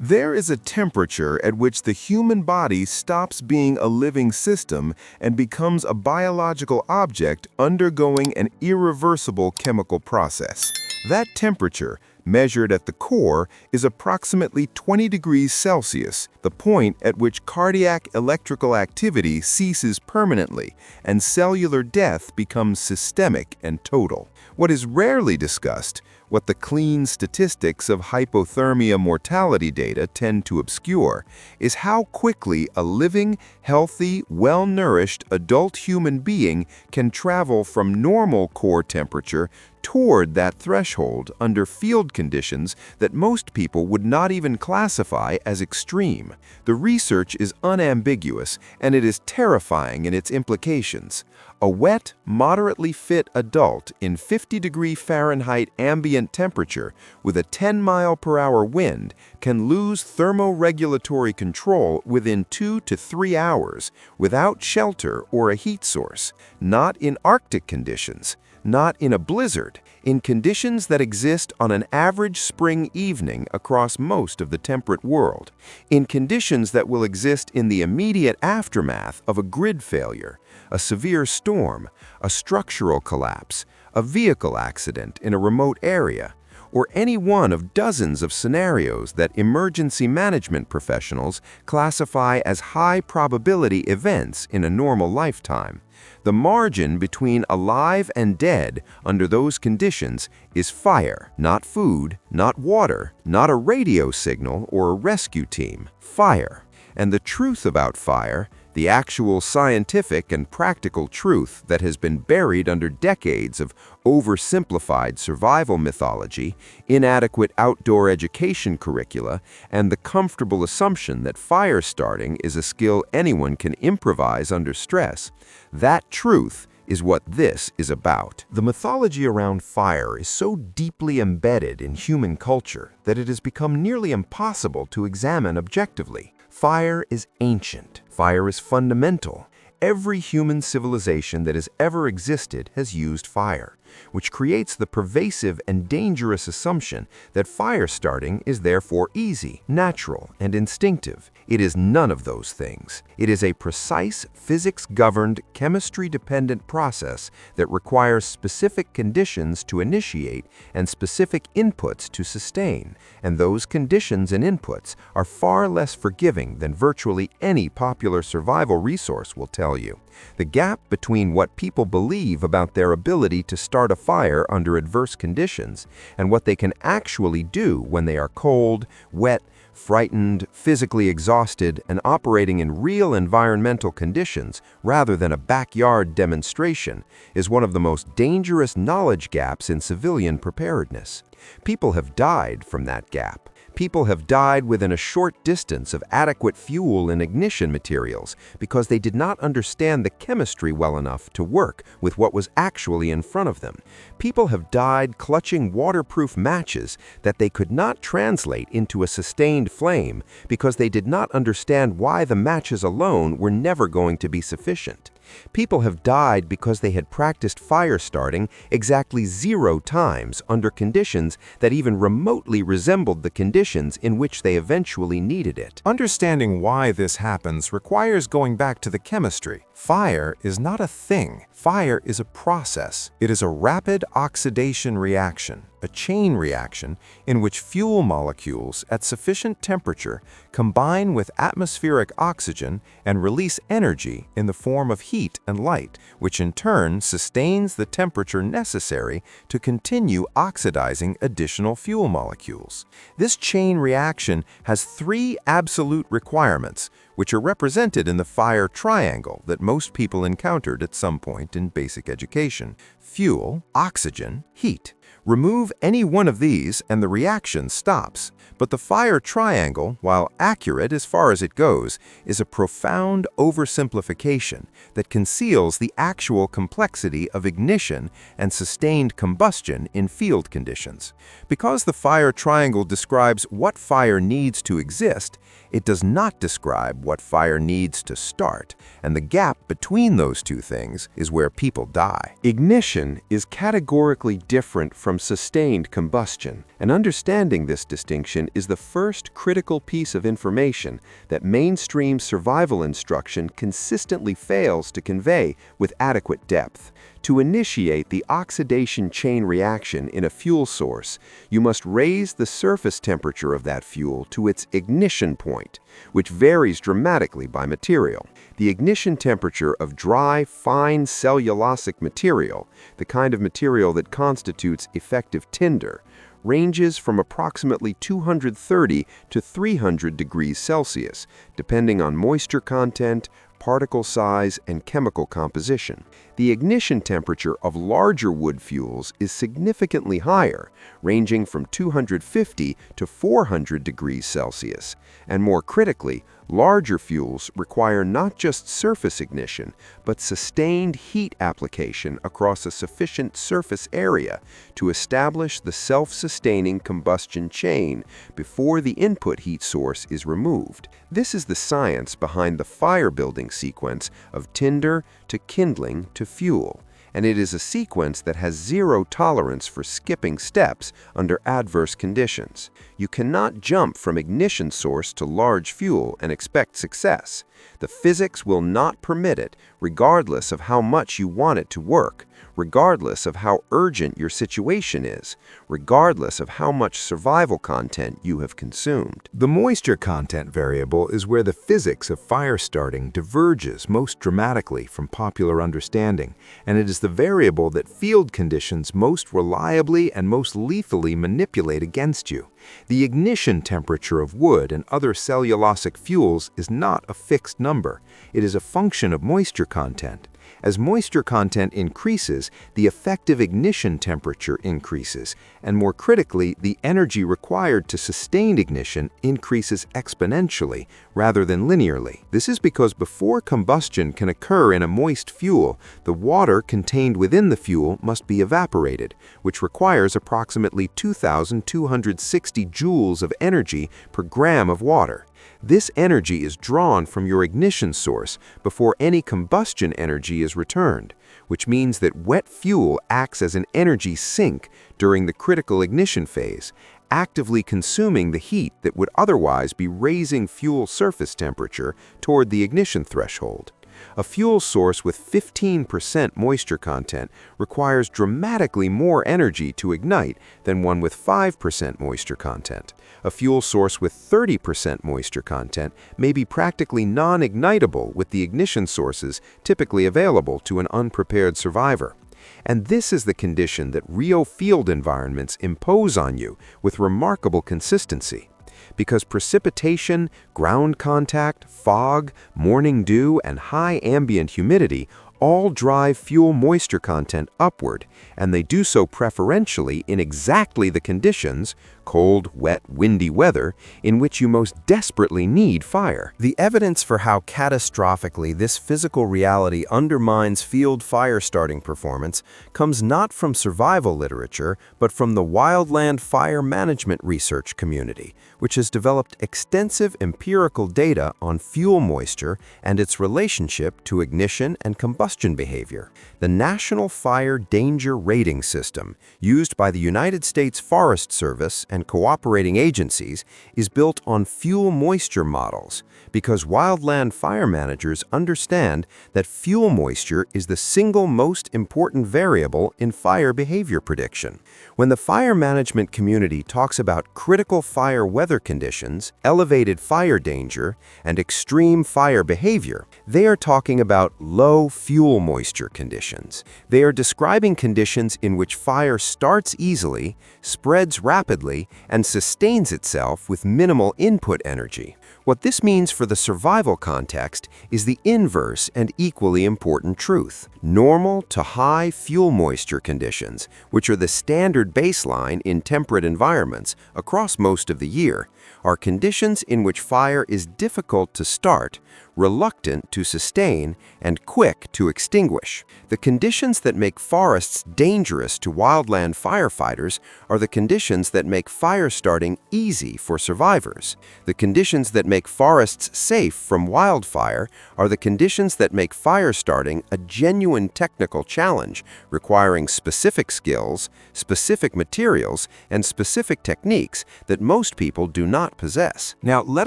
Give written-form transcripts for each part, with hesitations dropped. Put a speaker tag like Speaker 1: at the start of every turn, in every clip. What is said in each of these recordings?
Speaker 1: There is a temperature at which the human body stops being a living system and becomes a biological object undergoing an irreversible chemical process. That temperature, measured at the core, is approximately 20 degrees Celsius, the point at which cardiac electrical activity ceases permanently and cellular death becomes systemic and total. What is rarely discussed, what the clean statistics of hypothermia mortality data tend to obscure, is how quickly a living, healthy, well-nourished adult human being can travel from normal core temperature toward that threshold under field conditions that most people would not even classify as extreme. The research is unambiguous, and it is terrifying in its implications. A wet, moderately fit adult in 50-degree Fahrenheit ambient temperature with a 10-mile-per-hour wind can lose thermoregulatory control within 2 to 3 hours without shelter or a heat source, not in Arctic conditions, not in a blizzard, in conditions that exist on an average spring evening across most of the temperate world, in conditions that will exist in the immediate aftermath of a grid failure, a severe storm, a structural collapse, a vehicle accident in a remote area, or any one of dozens of scenarios that emergency management professionals classify as high-probability events in a normal lifetime. The margin between alive and dead under those conditions is fire, not food, not water, not a radio signal or a rescue team. Fire. And the truth about fire, the actual scientific and practical truth that has been buried under decades of oversimplified survival mythology, inadequate outdoor education curricula, and the comfortable assumption that fire starting is a skill anyone can improvise under stress, that truth is what this is about. The mythology around fire is so deeply embedded in human culture that it has become nearly impossible to examine objectively. Fire is ancient. Fire is fundamental. Every human civilization that has ever existed has used fire, which creates the pervasive and dangerous assumption that fire starting is therefore easy, natural, and instinctive. It is none of those things. It is a precise, physics-governed, chemistry-dependent process that requires specific conditions to initiate and specific inputs to sustain, and those conditions and inputs are far less forgiving than virtually any popular survival resource will tell you. The gap between what people believe about their ability to start a fire under adverse conditions and what they can actually do when they are cold, wet, frightened, physically exhausted, and operating in real environmental conditions rather than a backyard demonstration is one of the most dangerous knowledge gaps in civilian preparedness. People have died from that gap. People have died within a short distance of adequate fuel and ignition materials because they did not understand the chemistry well enough to work with what was actually in front of them. People have died clutching waterproof matches that they could not translate into a sustained flame because they did not understand why the matches alone were never going to be sufficient. People have died because they had practiced fire starting exactly 0 times under conditions that even remotely resembled the conditions in which they eventually needed it. Understanding why this happens requires going back to the chemistry. Fire is not a thing. Fire is a process. It is a rapid oxidation reaction, a chain reaction in which fuel molecules at sufficient temperature combine with atmospheric oxygen and release energy in the form of heat and light, which in turn sustains the temperature necessary to continue oxidizing additional fuel molecules. This chain reaction has 3 absolute requirements, which are represented in the fire triangle that most people encountered at some point in basic education: fuel, oxygen, heat. Remove any one of these and the reaction stops. But the fire triangle, while accurate as far as it goes, is a profound oversimplification that conceals the actual complexity of ignition and sustained combustion in field conditions. Because the fire triangle describes what fire needs to exist, it does not describe what fire needs to start, and the gap between those two things is where people die. Ignition is categorically different from
Speaker 2: sustained combustion. And understanding this distinction is the first critical piece of information that mainstream survival instruction consistently fails to convey with adequate depth. To initiate the oxidation chain reaction in a fuel source, you must raise the surface temperature of that fuel to its ignition point, which varies dramatically by material. The ignition temperature of dry, fine cellulosic material, the kind of material that constitutes effective tinder, ranges from approximately 230 to 300 degrees Celsius, depending on moisture content, particle size, and chemical composition. The ignition temperature of larger wood fuels is significantly higher, ranging from 250 to 400 degrees Celsius. And more critically, larger fuels require not just surface ignition, but sustained heat application across a sufficient surface area to establish the self-sustaining combustion chain before the input heat source is removed. This is the science behind the fire-building sequence of tinder to kindling to fuel, and it is a sequence that has zero tolerance for skipping steps under adverse conditions. You cannot jump from ignition source to large fuel and expect success. The physics will not permit it, regardless of how much you want it to work, regardless of how urgent your situation is, regardless of how much survival content you have consumed.
Speaker 1: The moisture content variable is where the physics of fire starting diverges most dramatically from popular understanding, and it is the variable that field conditions most reliably and most lethally manipulate against you. The ignition temperature of wood and other cellulosic fuels is not a fixed number. It is a function of moisture content. As moisture content increases, the effective ignition temperature increases, and more critically, the energy required to sustain ignition increases exponentially rather than linearly. This is because before combustion can occur in a moist fuel, the water contained within the fuel must be evaporated, which requires approximately 2,260 joules of energy per gram of water. This energy is drawn from your ignition source before any combustion energy is returned, which means that wet fuel acts as an energy sink during the critical ignition phase, actively consuming the heat that would otherwise be raising fuel surface temperature toward the ignition threshold. A fuel source with 15% moisture content requires dramatically more energy to ignite than one with 5% moisture content. A fuel source with 30% moisture content may be practically non-ignitable with the ignition sources typically available to an unprepared survivor. And this is the condition that real field environments impose on you with remarkable consistency. Because precipitation, ground contact, fog, morning dew, and high ambient humidity all drive fuel moisture content upward, and they do so preferentially in exactly the conditions, cold, wet, windy weather, in which you most desperately need fire. The evidence for how catastrophically this physical reality undermines field fire starting performance comes not from survival literature, but from the wildland fire management research community, which has developed extensive empirical data on fuel moisture and its relationship to ignition and combustion behavior. The National Fire Danger Rating System, used by the United States Forest Service and cooperating agencies, is built on fuel moisture models because wildland fire managers understand that fuel moisture is the single most important variable in fire behavior prediction. When the fire management community talks about critical fire weather conditions, elevated fire danger, and extreme fire behavior, they are talking about low fuel moisture conditions. They are describing conditions in which fire starts easily, spreads rapidly, and sustains itself with minimal input energy. What this means for the survival context is the inverse and equally important truth. Normal to high fuel moisture conditions, which are the standard baseline in temperate environments across most of the year, are conditions in which fire is difficult to start,
Speaker 2: reluctant to sustain, and quick to extinguish. The conditions that make forests dangerous to wildland firefighters are the conditions that make fire starting easy for survivors. The conditions that make forests safe from wildfire are the conditions that make fire starting a genuine technical challenge, requiring specific skills, specific materials, and specific techniques that most people do not possess.
Speaker 1: Now, let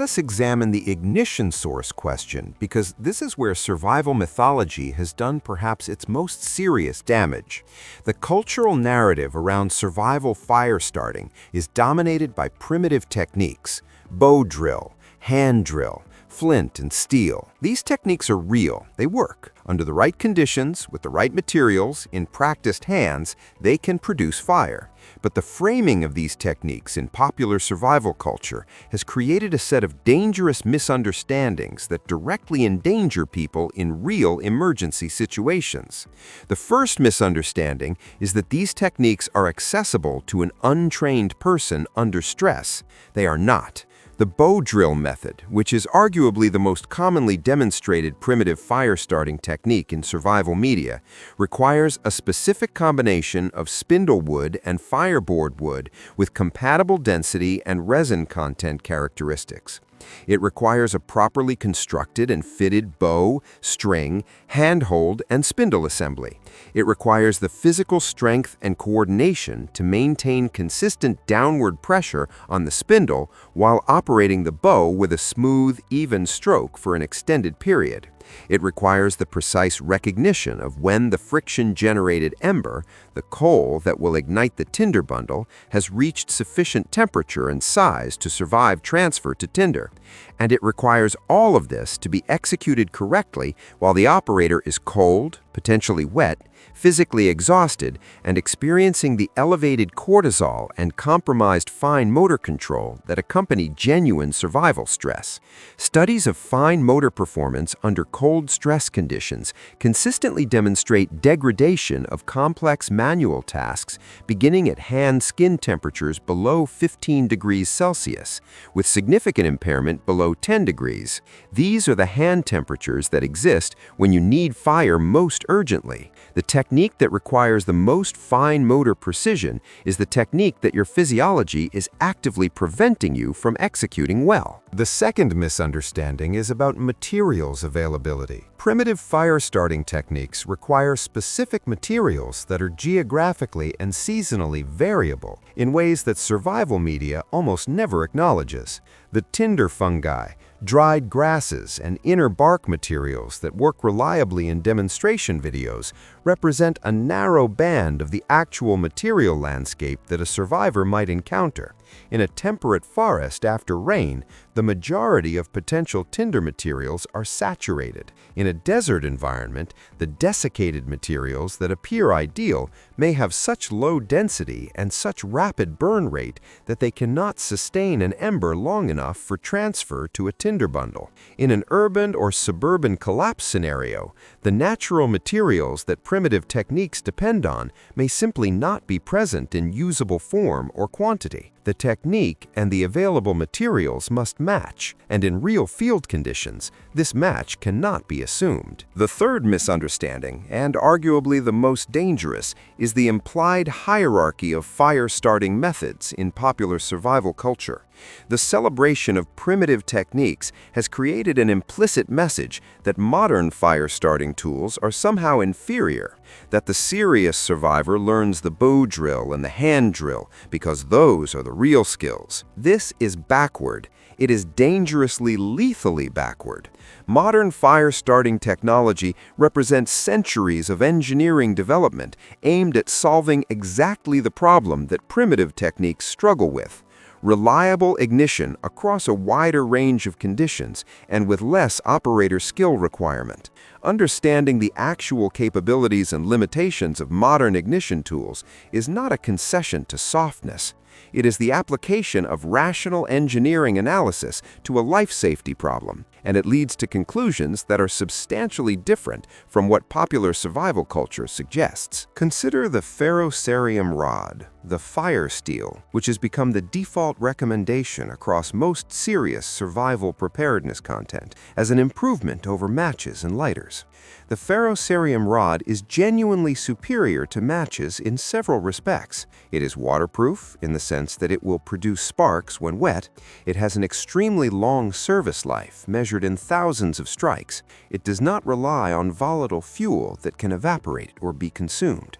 Speaker 1: us examine the ignition source question, because this is where survival mythology has done perhaps its most serious damage. The cultural narrative around survival fire starting is dominated by primitive techniques: bow drill, hand drill, flint and steel. These techniques are real. They work. Under the right conditions, with the right materials, in practiced hands, they can produce fire. But the framing of these techniques in popular survival culture has created a set of dangerous misunderstandings that directly endanger people in real emergency situations. The first misunderstanding is that these techniques are accessible to an untrained person under stress. They are not. The bow drill method, which is arguably the most commonly demonstrated primitive fire starting technique in survival media, requires a specific combination of spindle wood and fireboard wood with compatible density and resin content characteristics. It requires a properly constructed and fitted bow, string, handhold, and spindle assembly. It requires the physical strength and coordination to maintain consistent downward pressure on the spindle while operating the bow with a smooth, even stroke for an extended period. It requires the precise recognition of when the friction-generated ember, the coal that will ignite the tinder bundle, has reached sufficient temperature and size to survive transfer to tinder. And it requires all of this to be executed correctly while the operator is cold, potentially wet, physically exhausted, and experiencing the elevated cortisol and compromised fine motor control that accompany genuine survival stress. Studies of fine motor performance under cold stress conditions consistently demonstrate degradation of complex manual tasks beginning at hand skin temperatures below 15 degrees Celsius, with significant impairment below 10 degrees. These are the hand temperatures that exist when you need fire most urgently. The technique that requires the most fine motor precision is the technique that your physiology is actively preventing you from executing well. The second misunderstanding is about materials availability. Primitive fire starting techniques require specific materials that are geographically and seasonally variable in ways that survival media almost never acknowledges. The tinder fungi, dried grasses, and inner bark materials that work reliably in demonstration videos represent a narrow band of the actual material landscape that a survivor might encounter. In a temperate forest after rain, the majority of potential tinder materials are saturated. In a desert environment, the desiccated materials that appear ideal may have such low density and such rapid burn rate that they cannot sustain an ember long enough for transfer to a tinder bundle. In an urban or suburban collapse scenario, the natural materials that primitive techniques depend on may simply not be present in usable form or quantity. The technique and the available materials must match, and in real field conditions, this match cannot be assumed. The third misunderstanding, and arguably the most dangerous, is the implied hierarchy of fire-starting methods in popular survival culture. The celebration of primitive techniques has created an implicit message that modern fire-starting tools are somehow inferior, that the serious survivor learns the bow drill and the hand drill because those are the real skills. This is backward. It is dangerously, lethally backward. Modern fire-starting technology represents centuries of engineering development aimed at solving exactly the problem that primitive techniques struggle with: reliable ignition across a wider range of conditions and with less operator skill requirement. Understanding the actual capabilities and limitations of modern ignition tools is not a concession to softness.
Speaker 2: It is the application of rational engineering analysis to a life safety problem, and it leads to conclusions that are substantially different from what popular survival culture suggests. Consider the ferrocerium rod, the fire steel, which has become the default recommendation across most serious survival preparedness content as an improvement over matches and lighters. The ferrocerium rod is genuinely superior to matches in several respects. It is waterproof in the sense that it will produce sparks when wet. It has an extremely long service life, measured in thousands of strikes. It does not rely on volatile fuel that can evaporate or be consumed.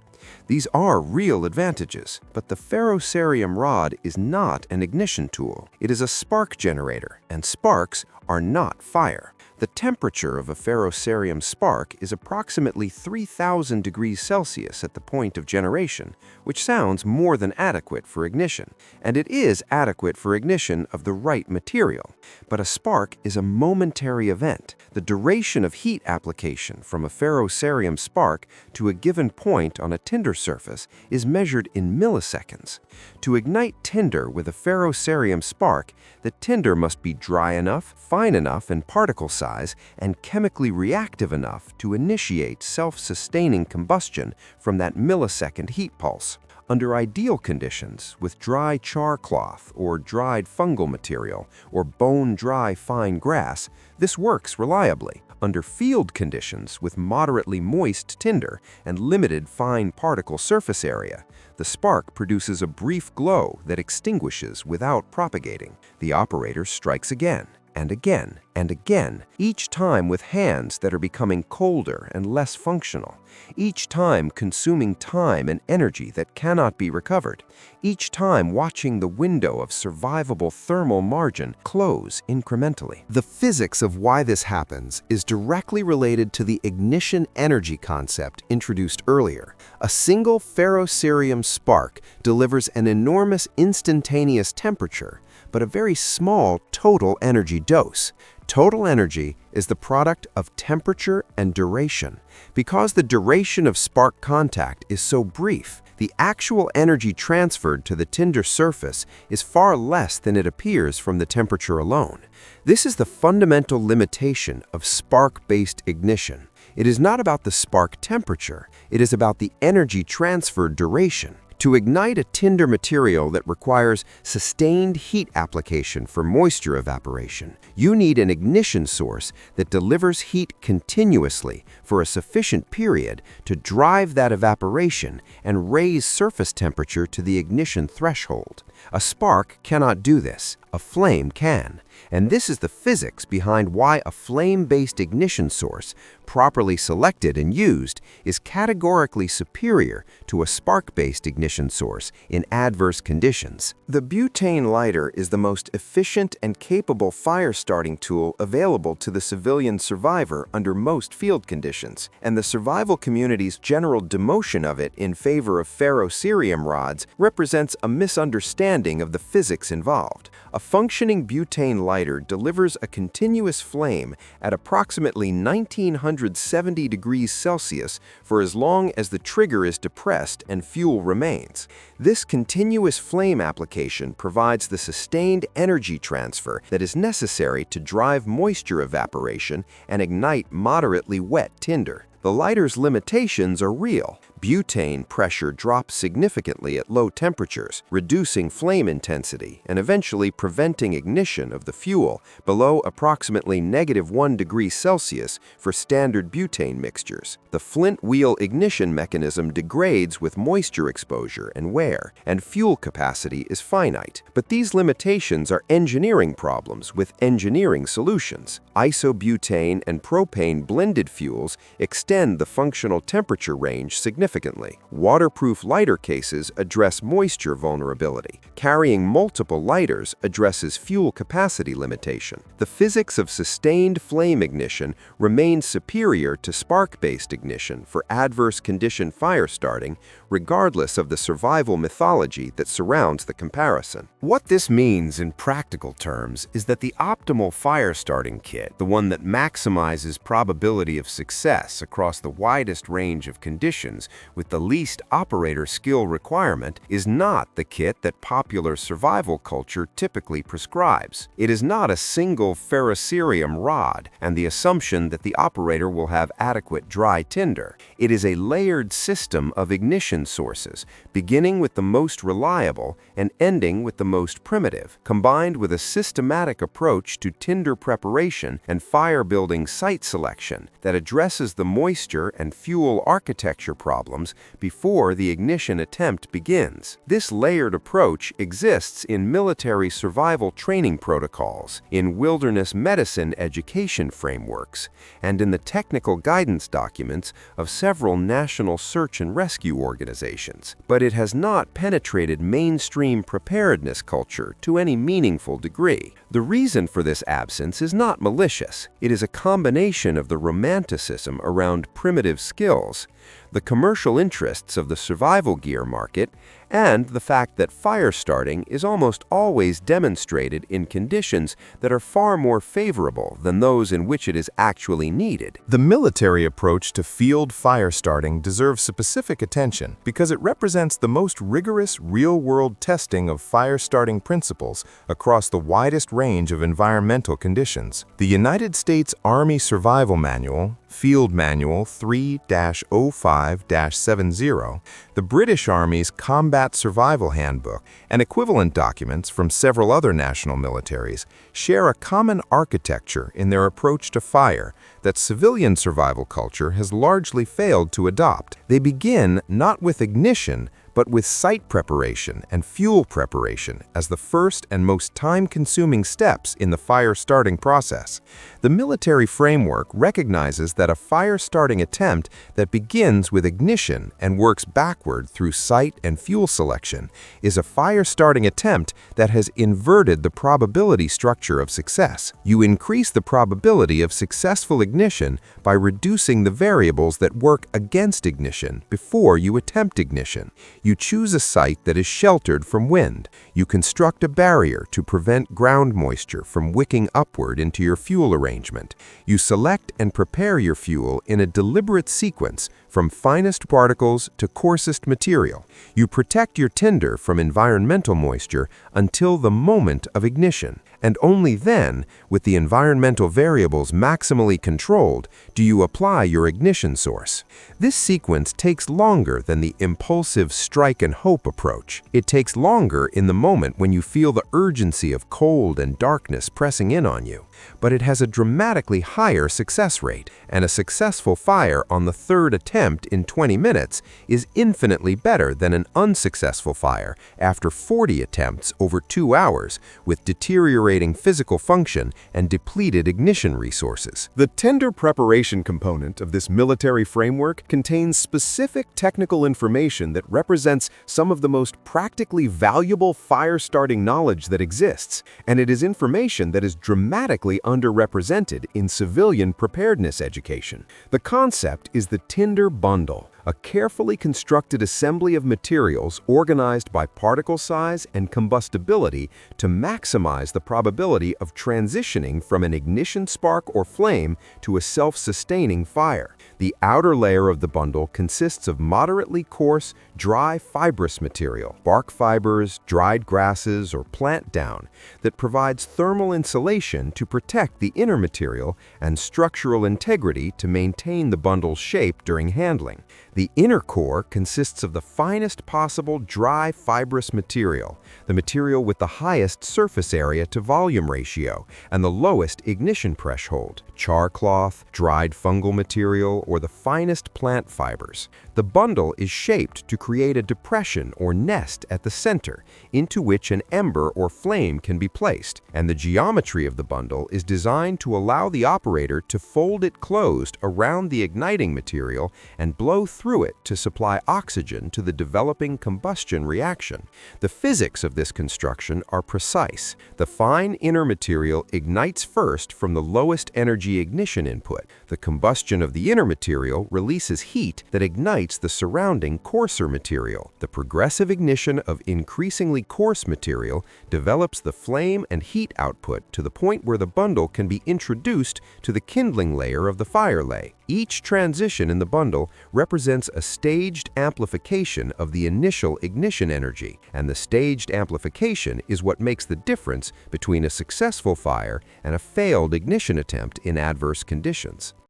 Speaker 2: These are real advantages, but the ferrocerium rod is not an ignition tool. It is a spark generator, and sparks are not fire. The temperature of a ferrocerium spark is approximately 3,000 degrees Celsius at the point of generation, which sounds more than adequate for ignition, and it is adequate for ignition of the right material. But a spark is a momentary event. The duration of heat application from a ferrocerium spark to a given point on a tinder surface is measured in milliseconds. To ignite tinder with a ferrocerium spark, the tinder must be dry enough, fine enough in particle size, and chemically reactive enough to initiate self-sustaining combustion from that millisecond heat pulse. Under ideal conditions, with dry char cloth or dried fungal material or bone-dry fine grass, this works reliably. Under field conditions with moderately moist tinder and limited fine particle surface area, the spark produces a brief glow that extinguishes without propagating. The operator strikes again and again and again, each time with hands that are becoming colder and less functional, each time consuming time and energy that cannot be recovered, each time watching the window of survivable thermal margin close incrementally. The physics of why this happens is directly related to the ignition energy concept introduced earlier. A single ferrocerium spark delivers an enormous instantaneous temperature, but a very small total energy dose. Total energy is the product of temperature and duration. Because the duration of spark contact is so brief, the actual energy transferred to the tinder surface is far less than it appears from the temperature alone. This is the fundamental limitation of spark-based ignition. It is not about the spark temperature, it is about the energy transfer duration. To ignite a tinder material that requires sustained heat application for moisture evaporation, you need an ignition source that delivers heat continuously for a sufficient period to drive that evaporation and raise surface temperature to the ignition threshold. A spark cannot do this. A flame can. And this is the physics behind why a flame-based ignition source, properly selected and used, is categorically superior to a spark-based ignition source in adverse conditions. The butane lighter is the most efficient and capable fire-starting tool available to the civilian survivor under most field conditions, and the survival community's general demotion of it in favor of ferrocerium rods represents a misunderstanding of the physics involved. A functioning butane lighter delivers a continuous flame at approximately 1970 degrees Celsius for as long as the trigger is depressed and fuel remains. This continuous flame application provides the sustained energy transfer that is necessary to drive moisture evaporation and ignite moderately wet tinder. The lighter's limitations are real. Butane pressure drops significantly at low temperatures, reducing flame intensity and eventually preventing ignition of the fuel below approximately -1 degree Celsius for standard butane mixtures. The flint wheel ignition mechanism degrades with moisture exposure and wear, and fuel capacity is finite. But these limitations are engineering problems with engineering solutions. Isobutane and propane blended fuels extend the functional temperature range significantly. Waterproof lighter cases address moisture vulnerability. Carrying multiple lighters addresses fuel capacity limitation. The physics of sustained flame ignition remains superior to spark-based ignition for adverse condition fire starting, regardless of the survival mythology that surrounds the comparison. What this means in practical terms is that the optimal fire starting kit, the one that maximizes probability of success across the widest range of conditions, with the least operator skill requirement, is not the kit that popular survival culture typically prescribes. It is not a single ferrocerium rod and the assumption that the operator will have adequate dry tinder. It is a layered system of ignition sources, beginning with the most reliable and ending with the most primitive, combined with a systematic approach to tinder preparation and fire-building site selection that addresses the moisture and fuel architecture problems before the ignition attempt begins. This layered approach exists in military survival training protocols, in wilderness medicine education frameworks, and in the technical guidance documents of several national search and rescue organizations. But it has not penetrated mainstream preparedness culture to any meaningful degree. The reason for this absence is not malicious. It is a combination of the romanticism around primitive skills, the commercial interests of the survival gear market, and the fact that fire starting is almost always demonstrated in conditions that are far more favorable than those in which it is actually needed.
Speaker 1: The military approach to field fire starting deserves specific attention because it represents the most rigorous real-world testing of fire starting principles across the widest range of environmental conditions. The United States Army Survival Manual, Field Manual 3-05-70, the British Army's Combat Survival Handbook, and equivalent documents from several other national militaries share a common architecture in their approach to fire that civilian survival culture has largely failed to adopt. They begin not with ignition, but with site preparation and fuel preparation as the first and most time-consuming steps in the fire starting process. The military framework recognizes that a fire starting attempt that begins with ignition and works backward through site and fuel selection is a fire starting attempt that has inverted the probability structure of success. You increase the probability of successful ignition by reducing the variables that work against ignition before you attempt ignition. You choose a site that is sheltered from wind. You construct a barrier to prevent ground moisture from wicking upward into your fuel arrangement. You select and prepare your fuel in a deliberate sequence from finest particles to coarsest material. You protect your tinder from environmental moisture until the moment of ignition. And only then, with the environmental variables maximally controlled, do you apply your ignition source. This sequence takes longer than the impulsive strike and hope approach. It takes longer in the moment when you feel the urgency of cold and darkness pressing in on you. But it has a dramatically higher success rate, and a successful fire on the third attempt in 20 minutes is infinitely better than an unsuccessful fire after 40 attempts over 2 hours with deteriorating physical function and depleted ignition resources. The tinder preparation component of this military framework contains specific technical information that represents some of the most practically valuable fire-starting knowledge that exists, and it is information that is dramatically underrepresented in civilian preparedness education. The concept is the tinder bundle, a carefully constructed assembly of materials organized by particle size and combustibility to maximize the probability of transitioning from an ignition spark or flame to a self-sustaining fire. The outer layer of the bundle consists of moderately coarse, dry fibrous material, bark fibers, dried grasses, or plant down, that provides thermal insulation to protect the inner material and structural integrity to maintain the bundle's shape during handling. The inner core consists of the finest possible dry fibrous material, the material with the highest surface area to volume ratio and the lowest ignition threshold, char cloth, dried fungal material, or the finest plant fibers. The bundle is shaped to create a depression or nest at the center into which an ember or flame can be placed, and the geometry of the bundle is designed to allow the operator to fold it closed around the igniting material and blow through it to supply oxygen to the developing combustion reaction. The physics of this construction are precise. The fine inner material ignites first from the lowest energy ignition input. The combustion of the inner material releases heat that ignites the surrounding coarser material. The progressive ignition of increasingly coarse material develops the flame and heat output to the point where the bundle can be introduced to the kindling layer of the fire lay. Each transition in the bundle represents
Speaker 2: represents a staged amplification of the initial ignition energy, and the staged amplification is what makes the difference between a successful fire and a failed ignition attempt in adverse conditions.